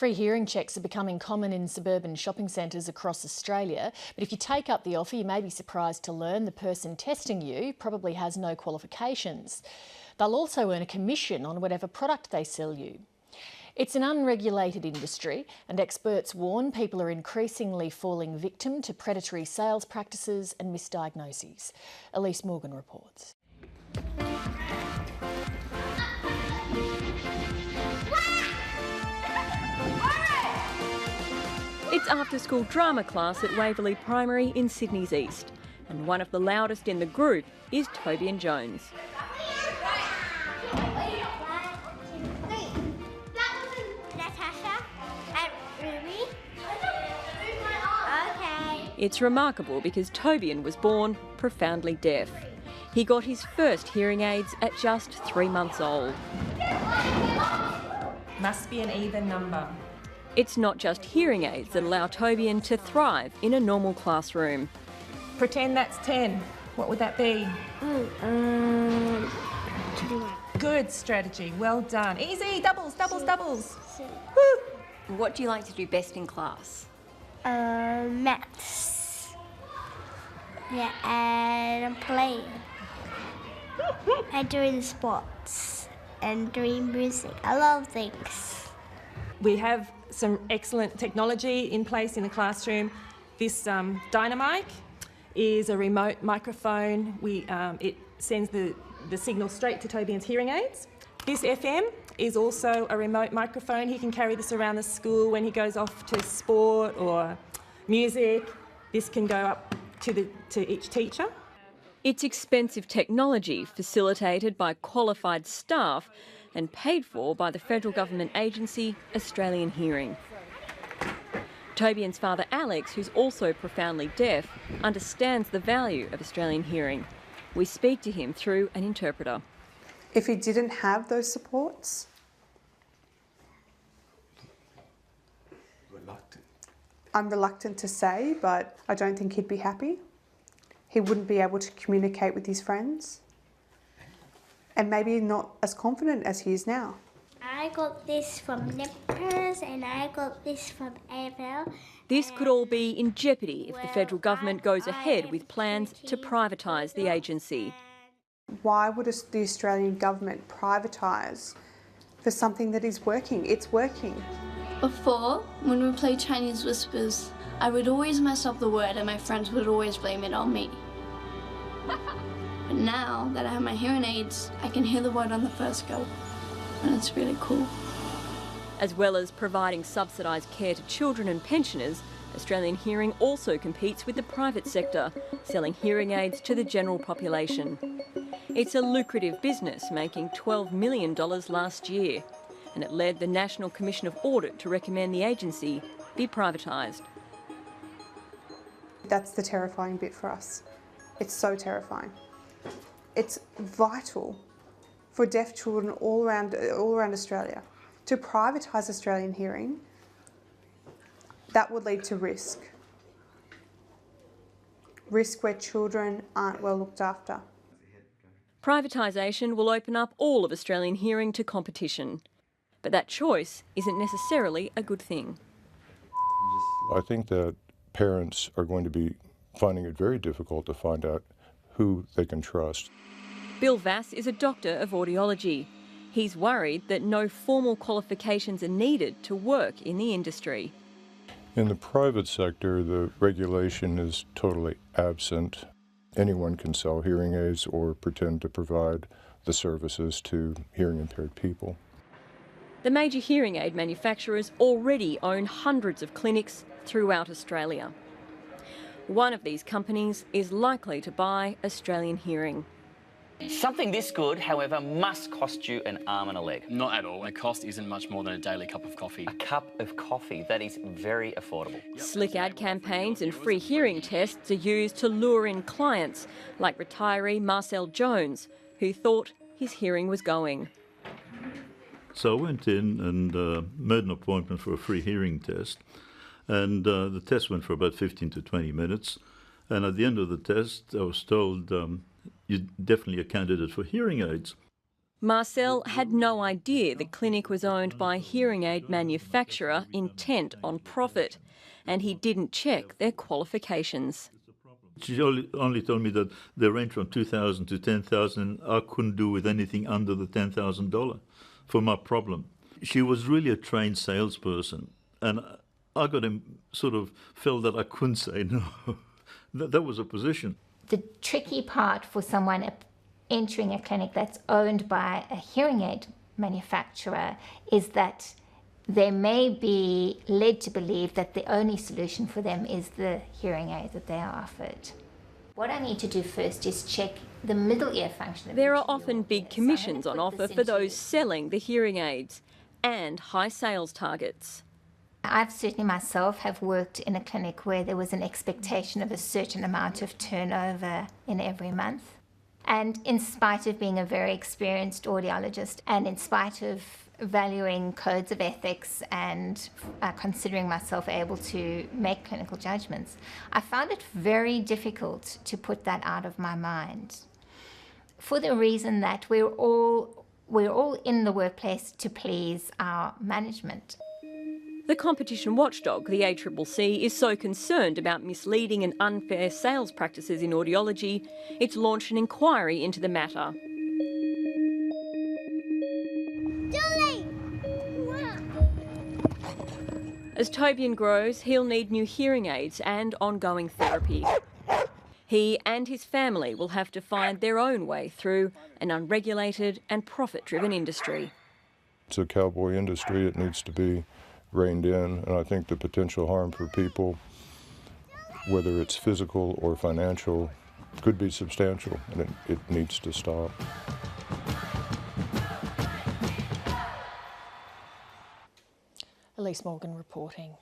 Free hearing checks are becoming common in suburban shopping centres across Australia, but if you take up the offer, you may be surprised to learn the person testing you probably has no qualifications. They'll also earn a commission on whatever product they sell you. It's an unregulated industry, and experts warn people are increasingly falling victim to predatory sales practices and misdiagnoses. Elise Morgan reports. It's after-school drama class at Waverley Primary in Sydney's East, and one of the loudest in the group is Tobian Jones. It's remarkable because Tobian was born profoundly deaf. He got his first hearing aids at just 3 months old. Must be an even number. It's not just hearing aids that allow Tobian to thrive in a normal classroom. Pretend that's 10. What would that be? Good strategy. Well done. Easy. Doubles, doubles, doubles. Woo. What do you like to do best in class? Maths. Yeah, and playing. And doing sports and doing music. I love things. We have some excellent technology in place in the classroom. This Dynamic is a remote microphone. It sends the signal straight to Tobian's hearing aids. This FM is also a remote microphone. He can carry this around the school when he goes off to sport or music. This can go up to each teacher. It's expensive technology facilitated by qualified staff and paid for by the federal government agency Australian Hearing. Tobian's father Alex, who's also profoundly deaf, understands the value of Australian Hearing. We speak to him through an interpreter. If he didn't have those supports, I'm reluctant to say, but I don't think he'd be happy. He wouldn't be able to communicate with his friends, and maybe not as confident as he is now. I got this from Nippers and I got this from AFL. This could all be in jeopardy if the federal government goes ahead with plans to privatise the agency. Why would the Australian government privatise for something that is working? It's working. Before, when we played Chinese Whispers, I would always mess up the word and my friends would always blame it on me. But now that I have my hearing aids, I can hear the word on the first go, and it's really cool. As well as providing subsidised care to children and pensioners, Australian Hearing also competes with the private sector, selling hearing aids to the general population. It's a lucrative business, making $12 million last year, and it led the National Commission of Audit to recommend the agency be privatised. That's the terrifying bit for us. It's so terrifying. It's vital for deaf children all around Australia. To privatise Australian Hearing, that would lead to risk. Risk where children aren't well looked after. Privatisation will open up all of Australian Hearing to competition. But that choice isn't necessarily a good thing. I think that parents are going to be finding it very difficult to find out who they can trust. Bill Vass is a doctor of audiology. He's worried that no formal qualifications are needed to work in the industry. In the private sector, the regulation is totally absent. Anyone can sell hearing aids or pretend to provide the services to hearing impaired people. The major hearing aid manufacturers already own hundreds of clinics throughout Australia. One of these companies is likely to buy Australian Hearing. Something this good, however, must cost you an arm and a leg. Not at all. A cost isn't much more than a daily cup of coffee. A cup of coffee, that is very affordable. Slick ad campaigns and free hearing tests are used to lure in clients, like retiree Marcel Jones, who thought his hearing was going. So I went in and made an appointment for a free hearing test, and the test went for about 15 to 20 minutes, and at the end of the test I was told, you're definitely a candidate for hearing aids. Marcel had no idea the clinic was owned by a hearing aid manufacturer intent on profit, and he didn't check their qualifications. She only told me that they range from $2,000 to $10,000. I couldn't do with anything under the $10,000 for my problem. She was really a trained salesperson, and I got him sort of felt that I couldn't say no. That was a position. The tricky part for someone entering a clinic that's owned by a hearing aid manufacturer is that they may be led to believe that the only solution for them is the hearing aid that they are offered. What I need to do first is check the middle ear function. There are often big commissions on offer for those selling the hearing aids and high sales targets. I've certainly myself have worked in a clinic where there was an expectation of a certain amount of turnover in every month. And in spite of being a very experienced audiologist and in spite of valuing codes of ethics and considering myself able to make clinical judgments, I found it very difficult to put that out of my mind, for the reason that we're all in the workplace to please our management. The competition watchdog, the ACCC, is so concerned about misleading and unfair sales practices in audiology, it's launched an inquiry into the matter. As Tobian grows, he'll need new hearing aids and ongoing therapy. He and his family will have to find their own way through an unregulated and profit-driven industry. It's a cowboy industry. It needs to be reined in, and I think the potential harm for people, whether it's physical or financial, could be substantial, and it needs to stop. Elise Morgan reporting.